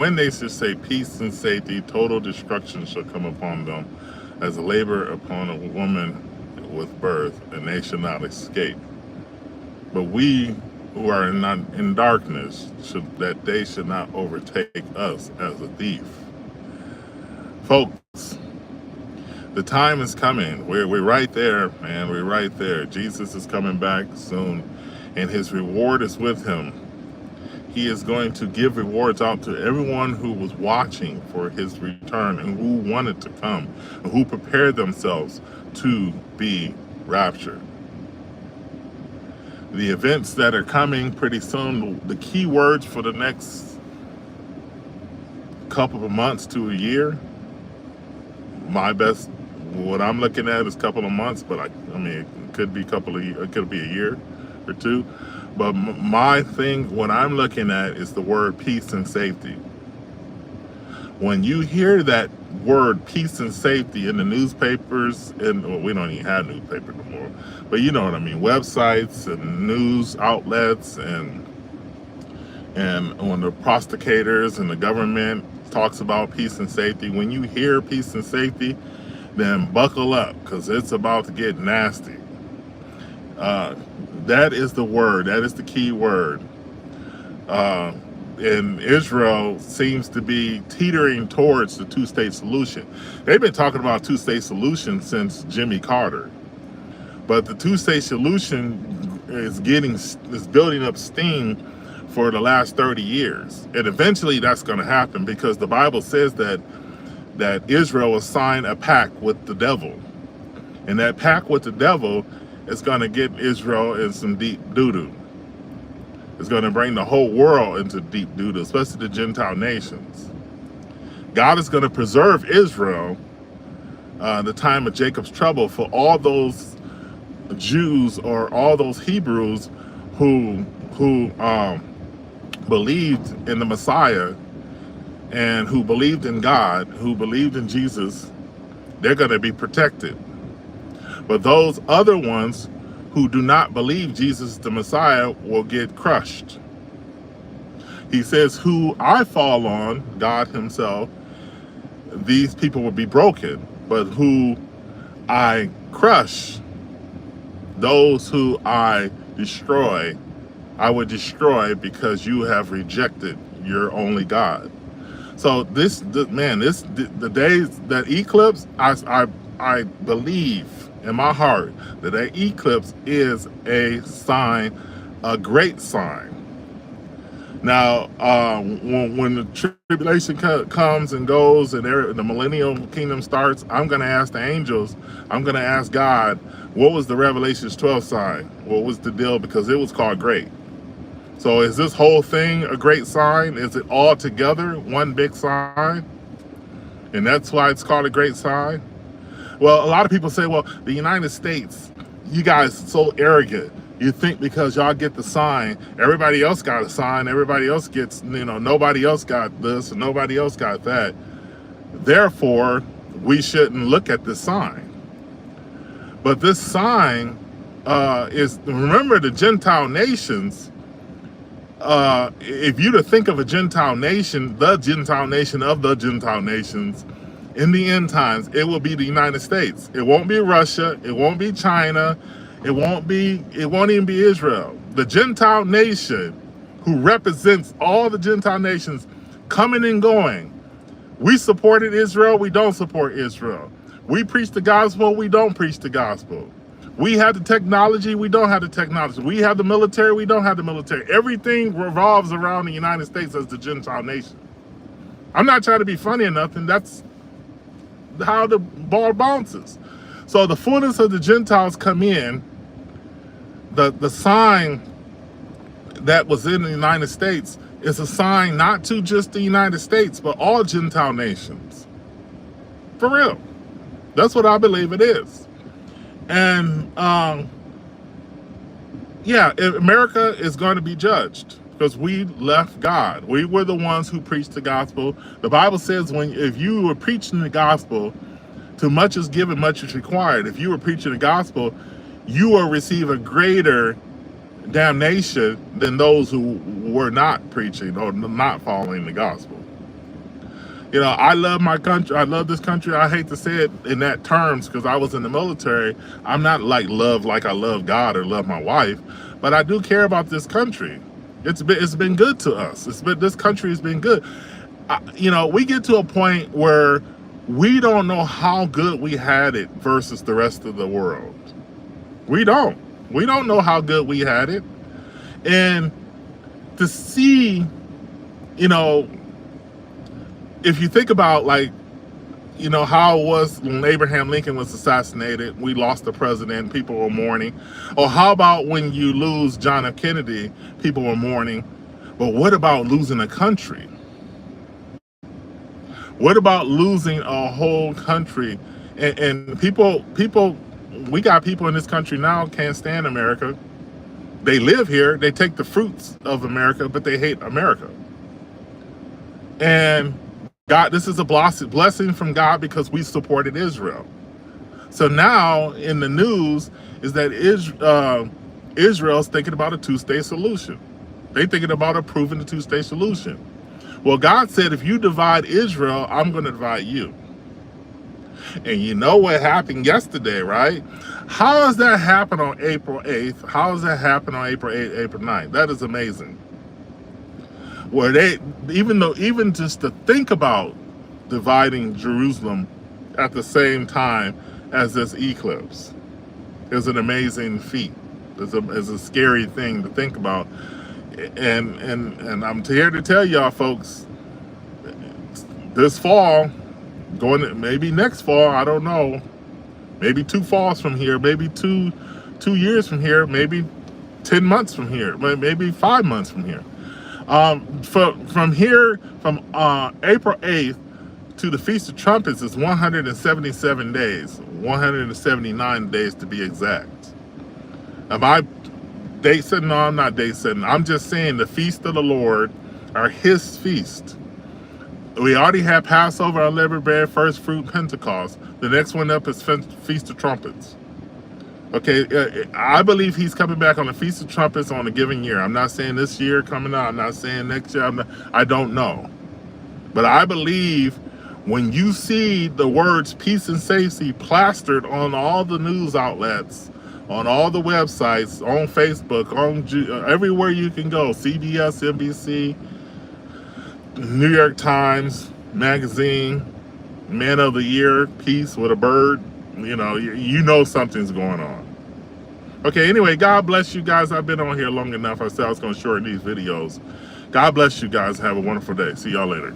when they should say peace and safety, total destruction shall come upon them as a labor upon a woman with birth, and they shall not escape. But we who are in darkness, that they should not overtake us as a thief. Folks, the time is coming. We're right there, man. We're right there. Jesus is coming back soon, and his reward is with him. He is going to give rewards out to everyone who was watching for his return and who wanted to come and who prepared themselves to be raptured. The events that are coming pretty soon, the key words for the next couple of months to a year, my best, what I'm looking at is a couple of months, but I mean, it could be it could be a year or two. But my thing, what I'm looking at is the word peace and safety. When you hear that word peace and safety in the newspapers, and well, we don't even have newspapers anymore, but you know what I mean, websites and news outlets, and when the prosecutors and the government talks about peace and safety, when you hear peace and safety, then buckle up, because it's about to get nasty. That is the word. That is the key word. And Israel seems to be teetering towards the two-state solution. They've been talking about two-state solution since Jimmy Carter, but the two-state solution is building up steam for the last 30 years, and eventually that's going to happen, because the Bible says that Israel will sign a pact with the devil, and that pact with the devil is going to get Israel in some deep doo-doo. It's going to bring the whole world into deep doo-doo, especially the Gentile nations. God is going to preserve Israel, the time of Jacob's trouble, for all those Jews or all those Hebrews who believed in the Messiah and who believed in God, who believed in Jesus. They're going to be protected. But those other ones who do not believe Jesus the Messiah will get crushed. He says, who I fall on, God himself, these people will be broken. But who I crush, those who I destroy, I would destroy, because you have rejected your only God. So the days, that eclipse, I believe in my heart that eclipse is a sign, a great sign. Now, when the tribulation comes and goes, and the millennial kingdom starts, I'm going to ask the angels, I'm going to ask God, what was the Revelations 12 sign? What was the deal? Because it was called great. So is this whole thing a great sign? Is it all together one big sign? And that's why it's called a great sign? Well, a lot of people say, well, the United States, you guys are so arrogant. You think because y'all get the sign, everybody else got a sign, everybody else gets, nobody else got this and nobody else got that. Therefore, we shouldn't look at the sign. But this sign remember, the Gentile nations, if you to think of a Gentile nation, the Gentile nation of the Gentile nations, in the end times, it will be the United States. It won't be Russia. It won't be China. It won't even be Israel. The Gentile nation who represents all the Gentile nations coming and going. We supported Israel. We don't support Israel. We preach the gospel. We don't preach the gospel. We have the technology. We don't have the technology. We have the military. We don't have the military. Everything revolves around the United States as the Gentile nation. I'm not trying to be funny or nothing. That's how the ball bounces. So the fullness of the Gentiles come in. The sign that was in the United States is a sign not to just the United States, but all Gentile nations. For real. That's what I believe it is. And America is going to be judged because we left God. We were the ones who preached the gospel. The Bible says if you were preaching the gospel, too much is given, much is required. If you were preaching the gospel, you will receive a greater damnation than those who were not preaching or not following the gospel. You know, I love my country. I love this country. I hate to say it in that terms because I was in the military. I'm not like I love God or love my wife, but I do care about this country. It's been good to us. This country has been good. You know, we get to a point where we don't know how good we had it versus the rest of the world. We don't know how good we had it. And to see, you know, if you think about, like, you know, how it was when Abraham Lincoln was assassinated, we lost the president, people were mourning. Or how about when you lose John F. Kennedy, people were mourning. But what about losing a country? What about losing a whole country? And people, we got people in this country now can't stand America. They live here, they take the fruits of America, but they hate America. And God, this is a blessing from God because we supported Israel. So now in the news is that Israel's thinking about a two-state solution. They're thinking about approving the two-state solution. Well, God said, if you divide Israel, I'm going to divide you. And you know what happened yesterday, right? How does that happen on April 8th? How does that happen on April 8th, April 9th? That is amazing. Where they, even just to think about dividing Jerusalem at the same time as this eclipse is an amazing feat. It's a scary thing to think about. And I'm here to tell y'all folks, this fall, maybe next fall, I don't know, maybe 2 falls from here, maybe two years from here, maybe 10 months from here, maybe 5 months from here. From April 8th to the Feast of Trumpets is 177 days, 179 days to be exact. Am I date setting? No, I'm not date setting. I'm just saying the feast of the Lord are his feast. We already had Passover, unleavened bread, first fruit, Pentecost. The next one up is Feast of Trumpets. Okay, I believe he's coming back on the Feast of Trumpets on a given year. I'm not saying this year coming out. I'm not saying next year. I don't know. But I believe when you see the words peace and safety plastered on all the news outlets, on all the websites, on Facebook, on everywhere you can go, CBS, NBC, New York Times Magazine, Man of the Year, Peace with a Bird, you know something's going on. Okay, anyway, God bless you guys. I've been on here long enough. I said I was going to shorten these videos. God bless you guys. Have a wonderful day. See y'all later.